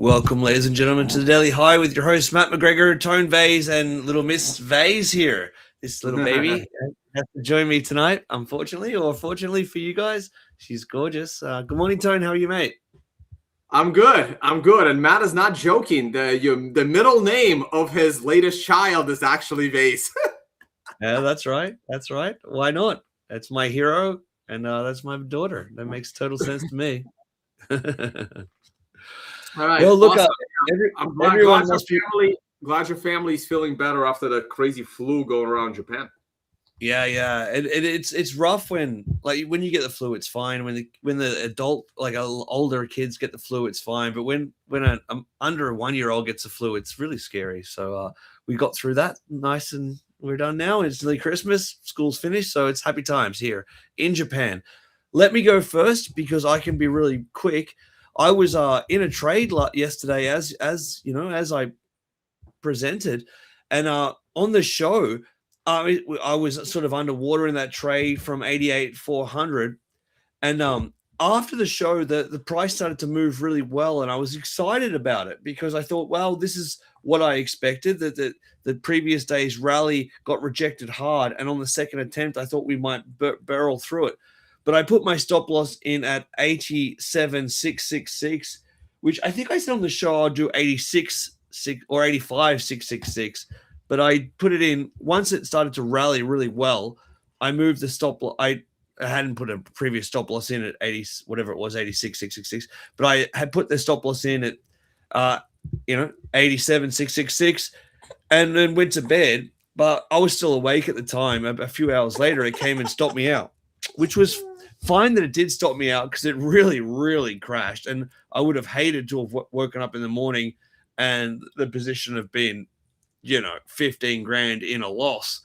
Welcome, ladies and gentlemen, to the Daily High with your host, Matt McGregor, Tone Vase, and little Miss Vase here. This little baby has to join me tonight, unfortunately, or fortunately for you guys. She's gorgeous. Good morning, Tone. How are you, mate? I'm good. I'm good. And Matt is not joking. The middle name of his latest child is actually Vase. Yeah, that's right. That's right. Why not? That's my hero, and that's my daughter. That makes total sense to me. All right. Well, look, Awesome. I'm everyone must be. glad your family's feeling better after the crazy flu going around Japan. Yeah. It's rough when you get the flu, it's fine. When the adult, older kids get the flu, it's fine. But when an under a 1-year-old gets the flu, it's really scary. So we got through that nice, and we're done now. It's nearly Christmas. School's finished, so it's happy times here in Japan. Let me go first because I can be really quick. I was in a trade yesterday, as you know, as I presented, and on the show. I was sort of underwater in that trade from 88,400, and after the show, the price started to move really well, and I was excited about it because I thought, well, this is what I expected. That the previous day's rally got rejected hard, and on the second attempt, I thought we might barrel through it. But I put my stop loss in at 87,666, which I think I said on the show I'll do 86 or 85,666. But I put it in once it started to rally really well. I moved the stop loss. I hadn't put a previous stop loss in at 80, whatever it was, 86,666. But I had put the stop loss in at 87,666, and then went to bed. But I was still awake at the time. A few hours later, it came and stopped me out, which was fine that it did stop me out because it really, really crashed. And I would have hated to have woken up in the morning and the position of being 15 grand in a loss.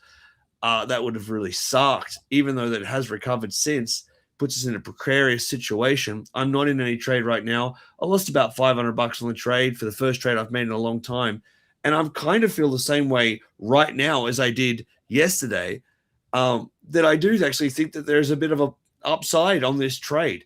That would have really sucked, even though that it has recovered since. Puts us in a precarious situation. I'm not in any trade right now. I lost about $500 on the trade for the first trade I've made in a long time. And I kind of feel the same way right now as I did yesterday, that I do actually think that there's a bit of a upside on this trade.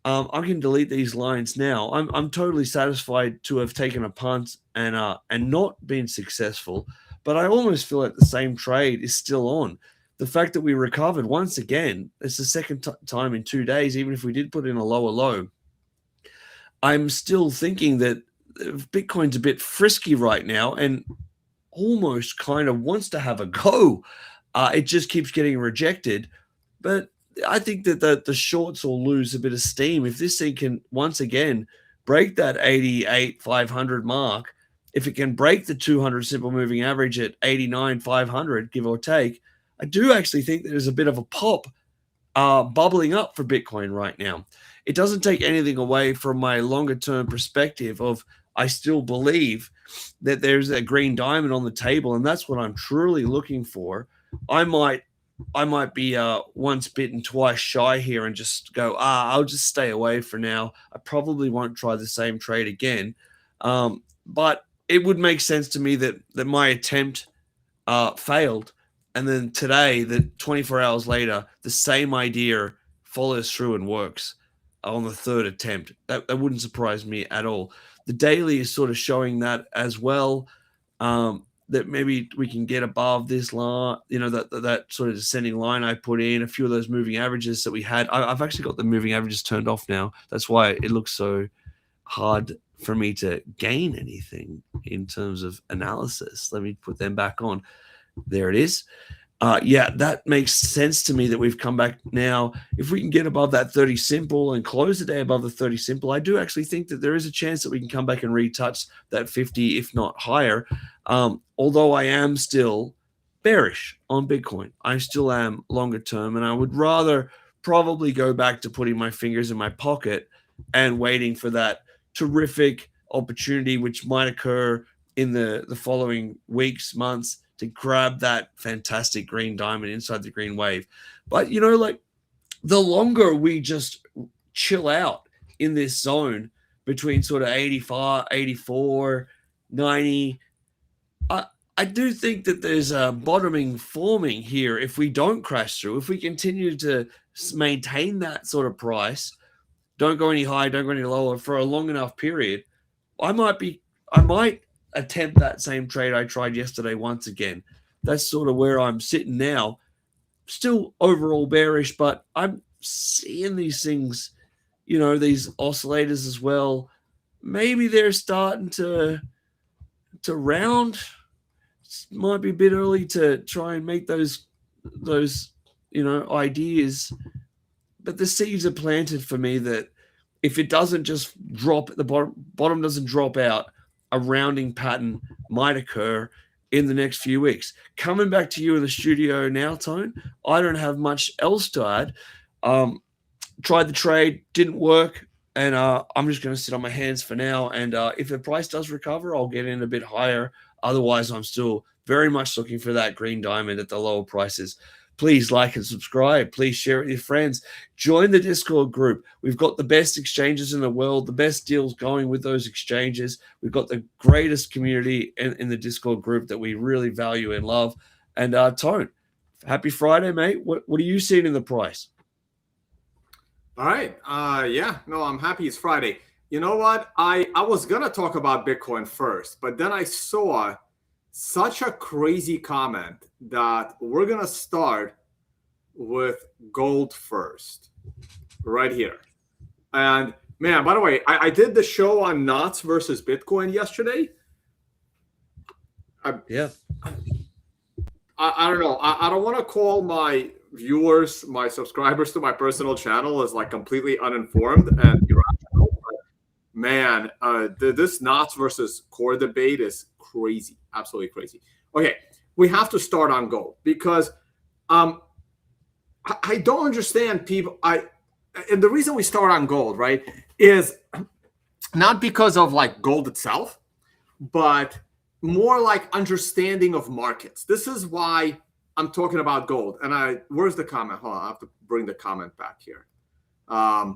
I can delete these lines now. I'm totally satisfied to have taken a punt and not been successful, but I almost feel like the same trade is still on. The fact that we recovered once again, it's the second time in 2 days, even if we did put in a lower low. I'm still thinking that Bitcoin's a bit frisky right now and almost kind of wants to have a go. It just keeps getting rejected, but I think that the shorts will lose a bit of steam if this thing can once again break that 88,500 mark. If it can break the 200 simple moving average at 89,500, give or take, I do actually think there's a bit of a pop bubbling up for Bitcoin right now. It doesn't take anything away from my longer term perspective of I still believe that there's a green diamond on the table, and that's what I'm truly looking for. I might be once bitten, twice shy here and just go, I'll just stay away for now. I probably won't try the same trade again. But it would make sense to me that my attempt failed. And then today, 24 hours later, the same idea follows through and works on the third attempt. That wouldn't surprise me at all. The daily is sort of showing that as well. That maybe we can get above this line, that sort of descending line I put in, a few of those moving averages that we had. I've actually got the moving averages turned off now. That's why it looks so hard for me to gain anything in terms of analysis. Let me put them back on. There it is. That makes sense to me that we've come back now. If we can get above that 30 simple and close the day above the 30 simple, I do actually think that there is a chance that we can come back and retouch that 50, if not higher. Although I am still bearish on Bitcoin. I still am longer term, and I would rather probably go back to putting my fingers in my pocket and waiting for that terrific opportunity, which might occur in the following weeks, months, to grab that fantastic green diamond inside the green wave. But, the longer we just chill out in this zone between sort of 85, 84, 90, I do think that there's a bottoming forming here if we don't crash through. If we continue to maintain that sort of price, don't go any higher, don't go any lower for a long enough period, I might attempt that same trade I tried yesterday once again. That's sort of where I'm sitting now. Still overall bearish, but I'm seeing these things, these oscillators as well. Maybe they're starting to round. Might be a bit early to try and make those ideas, but the seeds are planted for me that if it doesn't just drop at the bottom doesn't drop out, a rounding pattern might occur in the next few weeks. Coming back to you in the studio now, Tone, I don't have much else to add. Tried the trade, didn't work, and I'm just going to sit on my hands for now. And if the price does recover, I'll get in a bit higher. Otherwise, I'm still very much looking for that green diamond at the lower prices. Please like and subscribe. Please share it with your friends. Join the Discord group. We've got the best exchanges in the world, the best deals going with those exchanges. We've got the greatest community in the Discord group that we really value and love. And Tone, happy Friday, mate. What are you seeing in the price? All right. I'm happy it's Friday. You know what? I was going to talk about Bitcoin first, but then I saw such a crazy comment that we're going to start with gold first right here. And man, by the way, I did the show on NOTs versus Bitcoin yesterday. I don't know. I don't want to call my viewers, my subscribers to my personal channel as like completely uninformed and irrational. But man, this NOTs versus core debate is crazy, absolutely crazy. Okay, we have to start on gold because I don't understand people. And the reason we start on gold, right, is not because of like gold itself, but more like understanding of markets. This is why I'm talking about gold. And where's the comment? Hold on, I have to bring the comment back here. After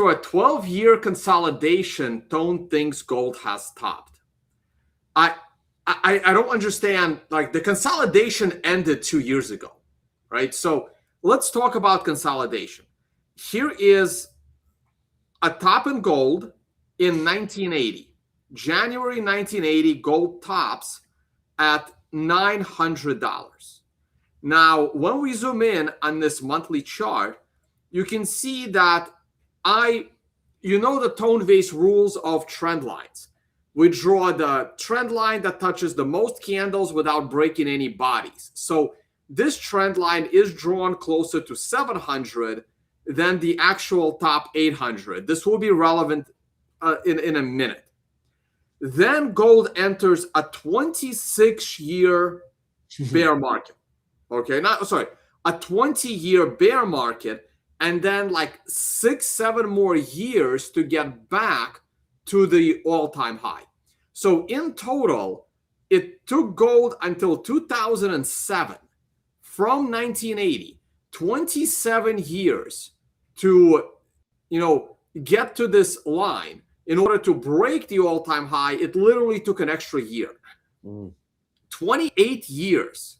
a 12-year consolidation, Tone thinks gold has topped. I don't understand. Like the consolidation ended 2 years ago, right? So let's talk about consolidation. Here is a top in gold in 1980. January 1980, gold tops at $900. Now, when we zoom in on this monthly chart, you can see that the tone vase rules of trend lines. We draw the trend line that touches the most candles without breaking any bodies. So this trend line is drawn closer to 700 than the actual top 800. This will be relevant in a minute. Then gold enters a 26-year bear market. Okay, a 20-year bear market, and then like 6-7 more years to get back to the all-time high. So in total, it took gold until 2007, from 1980, 27 years to, get to this line. In order to break the all-time high, it literally took an extra year. 28 years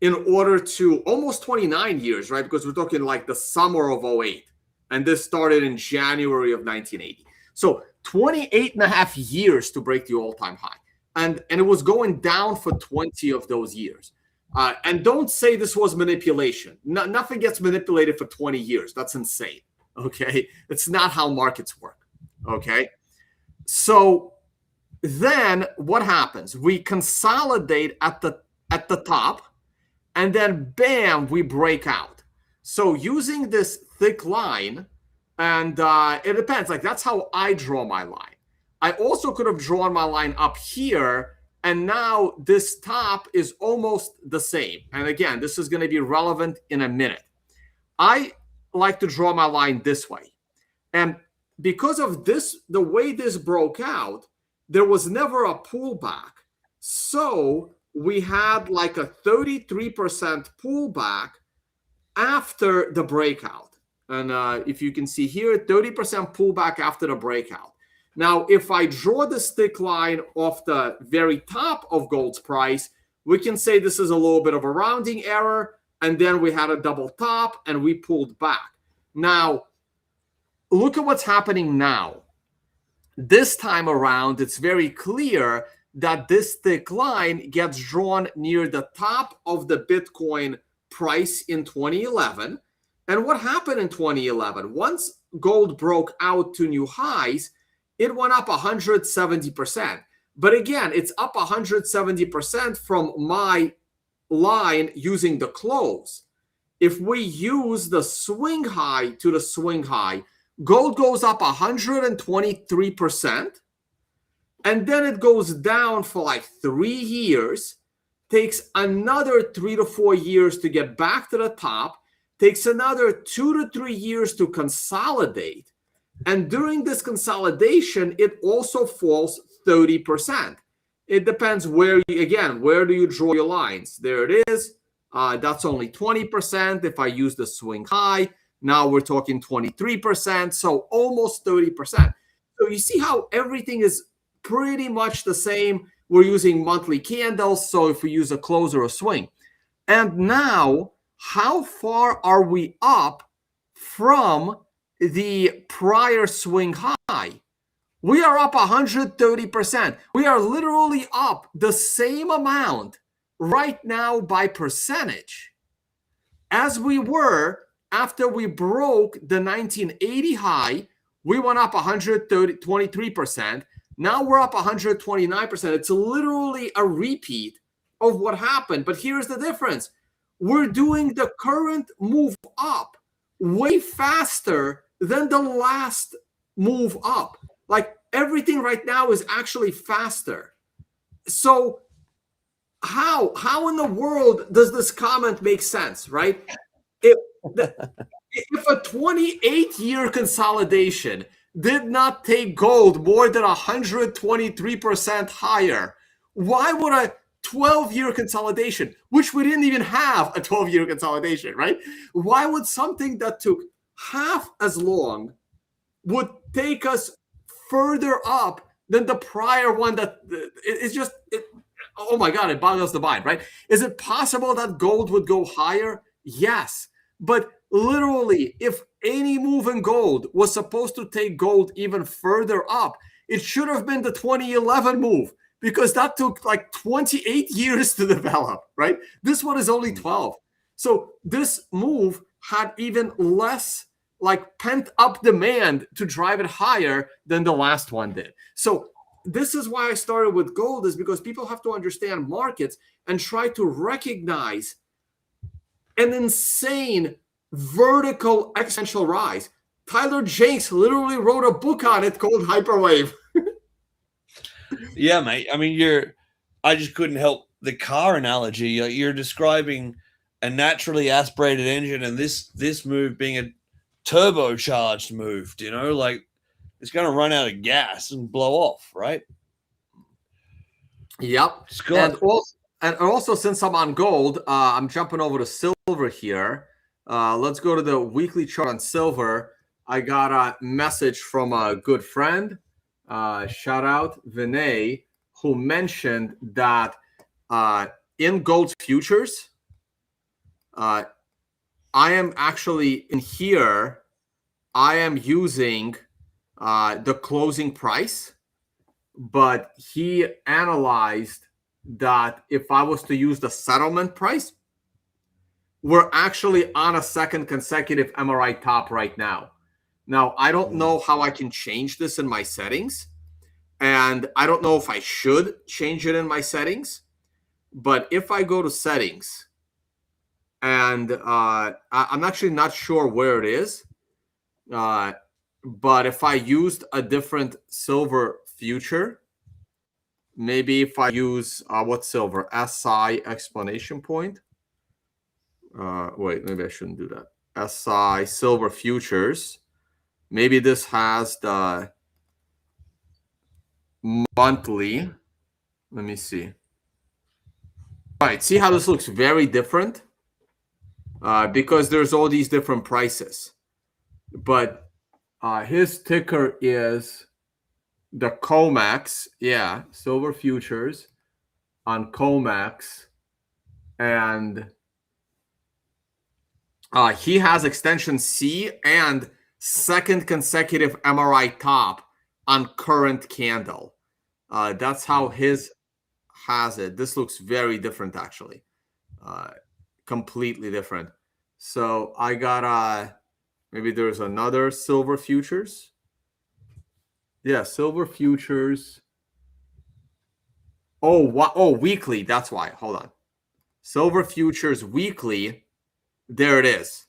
in order to, almost 29 years, right? Because we're talking like the summer of 08. And this started in January of 1980. So 28 and a half years to break the all-time high. And it was going down for 20 of those years. And don't say this was manipulation. Nothing gets manipulated for 20 years. That's insane, okay? It's not how markets work, okay? So then what happens? We consolidate at the top, and then bam, we break out. So using this thick line, and it depends. Like that's how I draw my line. I also could have drawn my line up here, and now this top is almost the same. And again, this is going to be relevant in a minute. I like to draw my line this way. And because of this, the way this broke out, there was never a pullback. So we had like a 33% pullback after the breakout. And if you can see here, 30% pullback after the breakout. Now, if I draw this thick line off the very top of gold's price, we can say this is a little bit of a rounding error. And then we had a double top and we pulled back. Now, look at what's happening now. This time around, it's very clear that this thick line gets drawn near the top of the Bitcoin price in 2011. And what happened in 2011? Once gold broke out to new highs, it went up 170%. But again, it's up 170% from my line using the close. If we use the swing high to the swing high, gold goes up 123%, and then it goes down for like 3 years, takes another 3 to 4 years to get back to the top, takes another 2 to 3 years to consolidate. And during this consolidation, it also falls 30%. It depends where do you draw your lines? There it is. That's only 20%. If I use the swing high, now we're talking 23%, so almost 30%. So you see how everything is pretty much the same. We're using monthly candles, so if we use a close or a swing. And now, how far are we up from the prior swing high? We are up 130%. We are literally up the same amount right now by percentage as we were after we broke the 1980 high. We went up 123%. Now we're up 129%. It's literally a repeat of what happened. But here's the difference. We're doing the current move up way faster than the last move up. Like everything right now is actually faster. So how in the world does this comment make sense, right? If a 28-year consolidation did not take gold more than 123% higher, why would a 12-year consolidation, which we didn't even have a 12-year consolidation, right? Why would something that took half as long would take us further up than the prior one? That it's just, oh my God, it boggles the mind, right? Is it possible that gold would go higher? Yes. But literally, if any move in gold was supposed to take gold even further up, it should have been the 2011 move, because that took like 28 years to develop, right? This one is only 12. So this move had even less like pent up demand to drive it higher than the last one did. So this is why I started with gold, is because people have to understand markets and try to recognize an insane vertical exponential rise. Tyler Jenks literally wrote a book on it called Hyperwave. Yeah, mate. I mean, I just couldn't help the car analogy. You're describing a naturally aspirated engine, and this move being a turbocharged move, like it's going to run out of gas and blow off, right? Yep. Scott. And also, since I'm on gold, I'm jumping over to silver here. Let's go to the weekly chart on silver. I got a message from a good friend. Shout out Vinay, who mentioned that in gold futures, I am actually in here. I am using the closing price, but he analyzed that if I was to use the settlement price, we're actually on a second consecutive MRI top right now. Now, I don't know how I can change this in my settings, and I don't know if I should change it in my settings, but if I go to settings, and I'm actually not sure where it is, but if I used a different silver future, maybe if I use what silver? SI explanation point. Wait, maybe I shouldn't do that. SI silver futures. Maybe this has the monthly. Let me see. All right, see how this looks very different? Because there's all these different prices. But his ticker is the COMEX. Yeah, silver futures on COMEX. And he has extension C and second consecutive MRI top on current candle. That's how his has it. This looks very different, actually. Completely different. So I got maybe there's another silver futures. Yeah, silver futures. Oh, oh, weekly. That's why. Hold on. Silver futures weekly. There it is.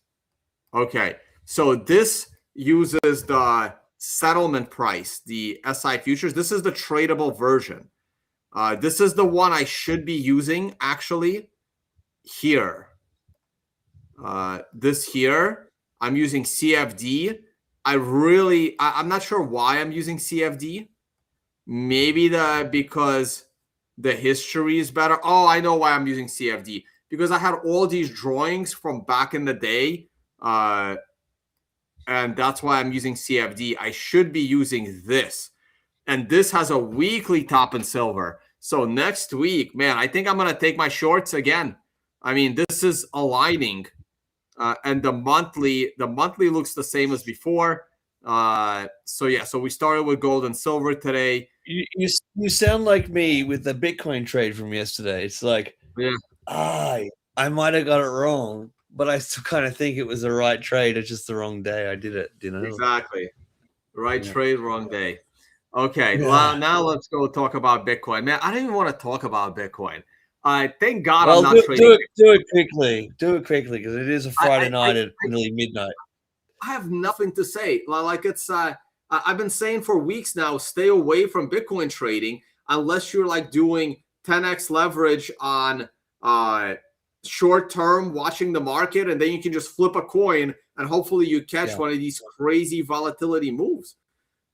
Okay. So this uses the settlement price, the SI futures. This is the tradable version. This is the one I should be using actually here. This here, I'm using CFD. I'm not sure why I'm using CFD. Maybe because the history is better. Oh, I know why I'm using CFD. Because I had all these drawings from back in the day. And that's why I'm using CFD. I should be using this. And this has a weekly top in silver. So next week, man, I think I'm going to take my shorts again. I mean, this is aligning. And the monthly looks the same as before. So yeah, so we started with gold and silver today. You sound like me with the Bitcoin trade from yesterday. It's like, yeah, I might have got it wrong, but I still kind of think it was the right trade. It's just the wrong day I did it. You know, exactly. Right trade, wrong day. Okay, now let's go talk about Bitcoin. Man, I don't even want to talk about Bitcoin. Thank God I'm not trading. Do it quickly. Do it quickly because it is a Friday night at nearly midnight. I have nothing to say. Like it's I've been saying for weeks now, stay away from Bitcoin trading unless you're like doing 10x leverage on short term, watching the market, and then you can just flip a coin and hopefully you catch one of these crazy volatility moves.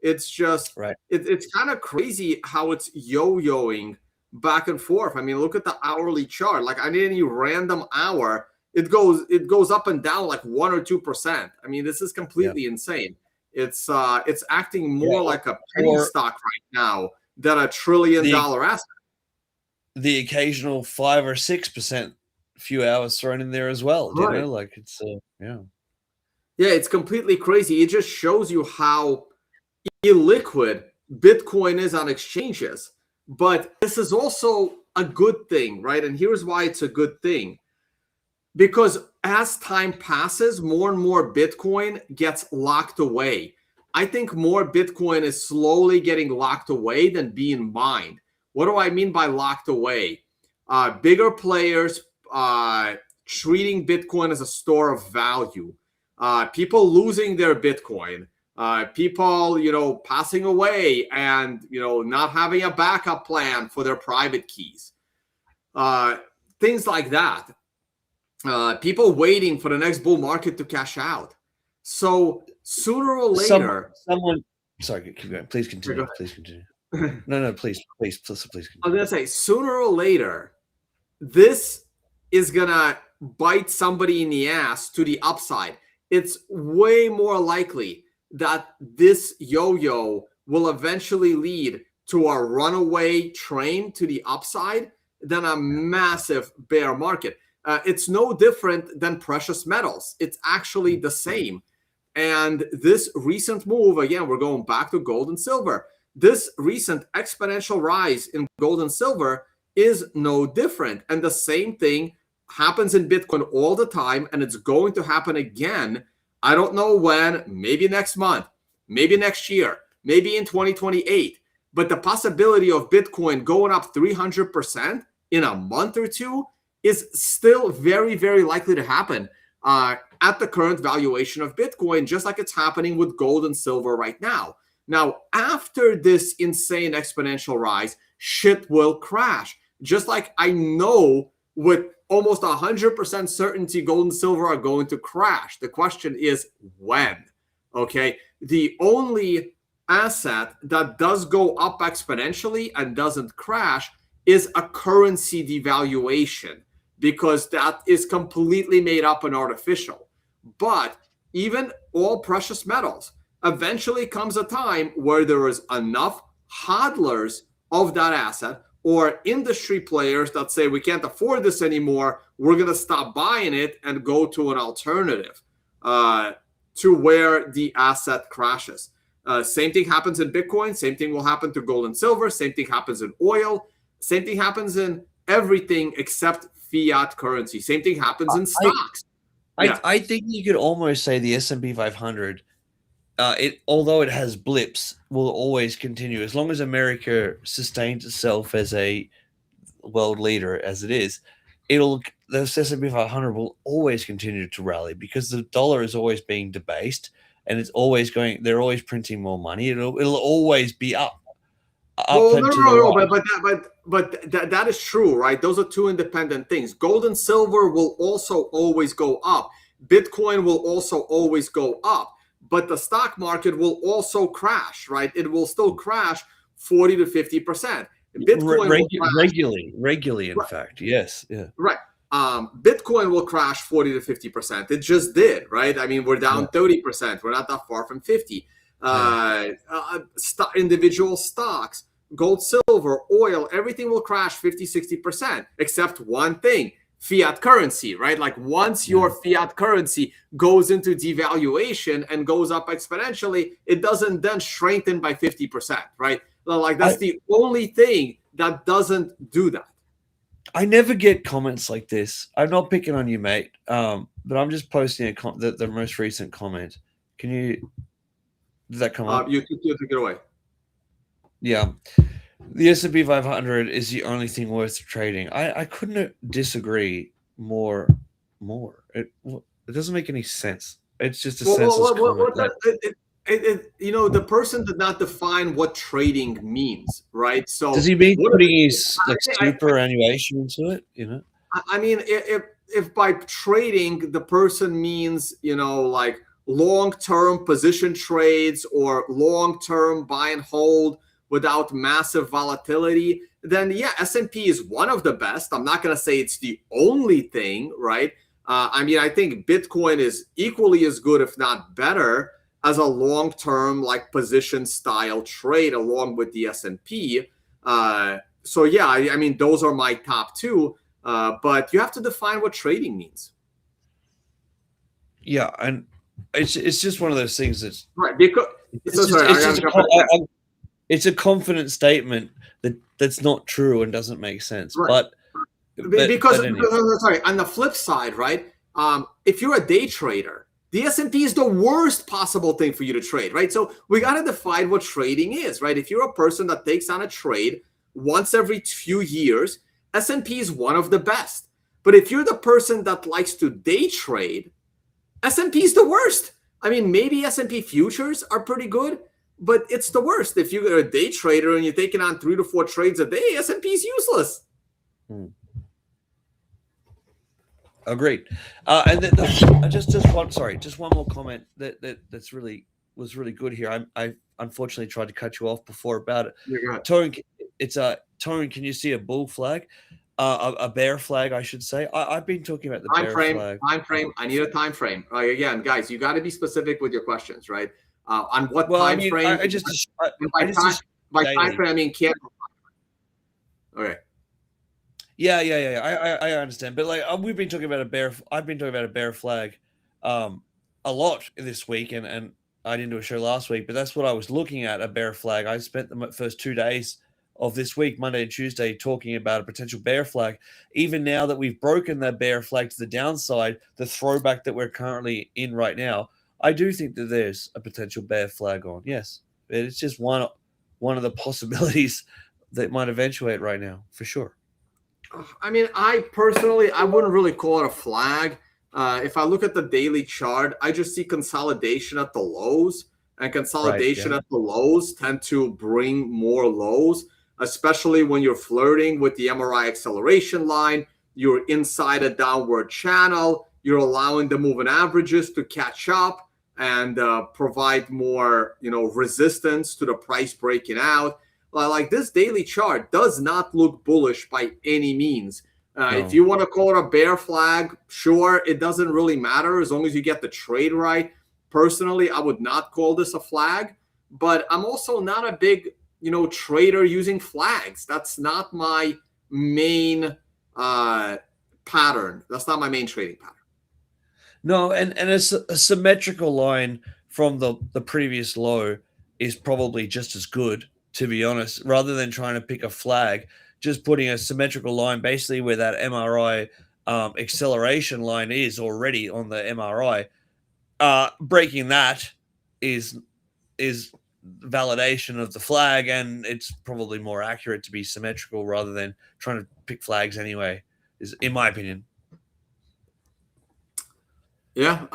It's just it's kind of crazy how it's yo-yoing back and forth. I mean, look at the hourly chart. Like on any random hour, it goes up and down like 1 or 2%. I mean, this is completely insane. It's acting more like a penny stock right now than a $1 trillion asset. The occasional 5 or 6% few hours thrown in there as well. You know, like it's yeah, it's completely crazy. It just shows you how illiquid Bitcoin is on exchanges. But this is also a good thing, right? And here's why it's a good thing. Because as time passes, more and more Bitcoin gets locked away. I think more Bitcoin is slowly getting locked away than being mined. What do I mean by locked away? Bigger players treating Bitcoin as a store of value. People losing their Bitcoin. People, passing away and, not having a backup plan for their private keys. Things like that. People waiting for the next bull market to cash out. So sooner or later, sorry, keep going. Please continue. Please continue. No, please continue. I was gonna say sooner or later, this is gonna bite somebody in the ass to the upside. It's way more likely that this yo-yo will eventually lead to a runaway train to the upside than a massive bear market. It's no different than precious metals. It's actually the same. And this recent move, again, we're going back to gold and silver. This recent exponential rise in gold and silver is no different. And the same thing happens in Bitcoin all the time, and it's going to happen again. I don't know when, maybe next month, maybe next year, maybe in 2028. But the possibility of Bitcoin going up 300% in a month or two is still very, very likely to happen at the current valuation of Bitcoin, just like it's happening with gold and silver right now. Now, after this insane exponential rise, shit will crash. Just like I know with almost 100% certainty gold and silver are going to crash. The question is when, okay? The only asset that does go up exponentially and doesn't crash is a currency devaluation, because that is completely made up and artificial. But even all precious metals, eventually comes a time where there is enough hodlers of that asset or industry players that say, we can't afford this anymore, we're going to stop buying it and go to an alternative to where the asset crashes. Same thing happens in Bitcoin. Same thing will happen to gold and silver. Same thing happens in oil. Same thing happens in everything except fiat currency. Same thing happens in stocks. I think you could almost say the S&P 500, although it has blips, will always continue as long as America sustains itself as a world leader as it is. The S&P 500 will always continue to rally because the dollar is always being debased, and it's always going. They're always printing more money. It'll always be up. Well, no, but that is true, right? Those are two independent things. Gold and silver will also always go up. Bitcoin will also always go up, but the stock market will also crash, right? It will still crash 40 to 50%. Bitcoin regularly, in fact, yes, yeah, right. Bitcoin will crash 40 to 50%. It just did, right? I mean, we're down 30%. We're not that far from 50. Individual stocks, gold, silver, oil, everything will crash 50, 60%, except one thing, fiat currency, right? Like once your fiat currency goes into devaluation and goes up exponentially, it doesn't then strengthen by 50%, right? Like that's the only thing that doesn't do that. I never get comments like this. I'm not picking on you, mate, but I'm just posting the most recent comment. Did that come up? You take it away. Yeah. The S&P 500 is the only thing worth trading. I couldn't disagree more. It doesn't make any sense. It's just a senseless comment. The person did not define what trading means, right? So does he mean putting his superannuation into it? I mean, if by trading the person means like long-term position trades or long-term buy and hold without massive volatility, then yeah, S&P is one of the best. I'm not going to say it's the only thing, right? I mean, I think Bitcoin is equally as good, if not better, as a long-term like position style trade along with the S&P. So yeah, I mean, those are my top two, but you have to define what trading means. Yeah, and it's just one of those things that's right because it's a confident statement that's not true and doesn't make sense. Right. Because on the flip side, right? If you're a day trader, the S&P is the worst possible thing for you to trade, right? So we got to define what trading is, right? If you're a person that takes on a trade once every few years, S&P is one of the best. But if you're the person that likes to day trade, S&P is the worst. I mean, maybe S&P futures are pretty good, but it's the worst. If you're a day trader and you're taking on 3 to 4 trades a day, S&P is useless. Agreed. And then just one more comment that's really good here. I unfortunately tried to cut you off before about it. Tone, Tone, can you see a bull flag? A bear flag, I should say. I've been talking about the bear flag. Time frame. I need a time frame. Again, guys, you got to be specific with your questions, right? On what time frame? By time frame, I mean candle. Okay. Yeah. I understand, but like we've been talking about I've been talking about a bear flag, a lot this week, and I didn't do a show last week, but that's what I was looking at, a bear flag. I spent the first 2 days of this week, Monday and Tuesday, talking about a potential bear flag. Even now that we've broken that bear flag to the downside, the throwback that we're currently in right now, I do think that there's a potential bear flag on. Yes, it's just one of the possibilities that might eventuate right now, for sure. I mean, I wouldn't really call it a flag. If I look at the daily chart, I just see consolidation at the lows, and consolidation at the lows tend to bring more lows, especially when you're flirting with the MRI acceleration line. You're inside a downward channel. You're allowing the moving averages to catch up and provide more, resistance to the price breaking out. Like this daily chart does not look bullish by any means. No. If you want to call it a bear flag, sure, it doesn't really matter as long as you get the trade right. Personally, I would not call this a flag, but I'm also not a big, trader using flags. That's not my main pattern. That's not my main trading pattern. No, and it's a symmetrical line from the previous low is probably just as good, to be honest, rather than trying to pick a flag. Just putting a symmetrical line basically where that MRI acceleration line is already on the MRI. Breaking that is validation of the flag, and it's probably more accurate to be symmetrical rather than trying to pick flags anyway, is in my opinion. Yeah.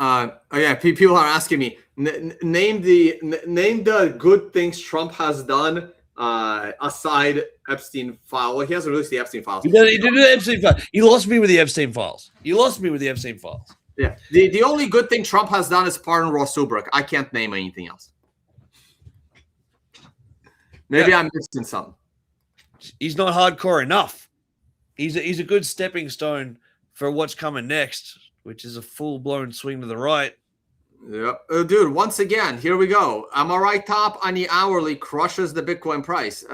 People are asking me, name the good things Trump has done aside Epstein file. Well, he hasn't released the Epstein files. He did the Epstein files. He lost me with the Epstein files. Yeah. The only good thing Trump has done is pardon Ross Ulbricht. I can't name anything else. Maybe I'm missing something. He's not hardcore enough. He's a good stepping stone for what's coming next, which is a full-blown swing to the right. Yeah, dude. Once again, here we go. MRI top on the hourly crushes the Bitcoin price.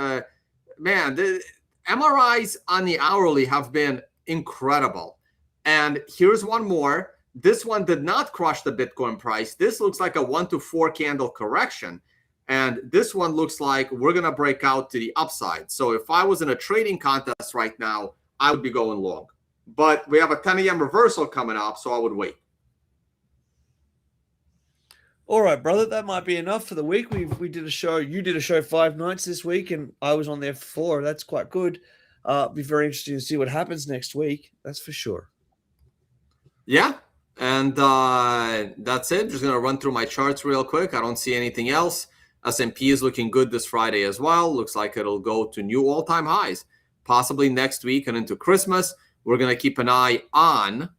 Man, the MRIs on the hourly have been incredible. And here's one more. This one did not crush the Bitcoin price. This looks like a 1 to 4 candle correction. And this one looks like we're going to break out to the upside. So if I was in a trading contest right now, I would be going long. But we have a 10 a.m. reversal coming up, so I would wait. All right, brother, that might be enough for the week. We did a show. You did a show 5 nights this week, and I was on there for 4. That's quite good. Be very interesting to see what happens next week. That's for sure. Yeah, and that's it. Just going to run through my charts real quick. I don't see anything else. S&P is looking good this Friday as well. Looks like it'll go to new all-time highs, possibly next week and into Christmas. We're going to keep an eye on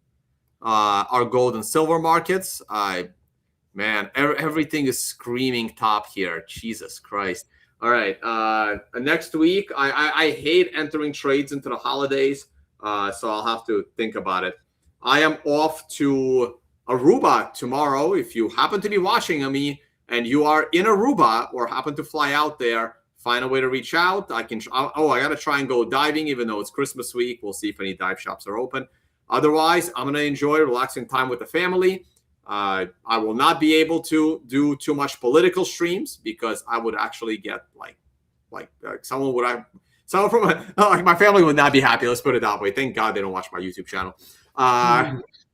our gold and silver markets. Man, everything is screaming top here. Jesus Christ. All right. Next week, I hate entering trades into the holidays, so I'll have to think about it. I am off to Aruba tomorrow. If you happen to be watching me and you are in Aruba or happen to fly out there, find a way to reach out. I got to try and go diving, even though it's Christmas week. We'll see if any dive shops are open. Otherwise, I'm going to enjoy relaxing time with the family. I will not be able to do too much political streams because I would actually get like someone from my family would not be happy. Let's put it that way. Thank God they don't watch my YouTube channel.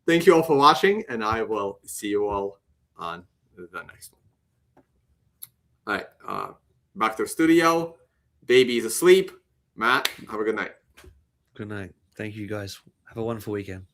Thank you all for watching, and I will see you all on the next one. All right. Back to the studio. Baby is asleep. Matt, have a good night. Good night. Thank you, guys. Have a wonderful weekend.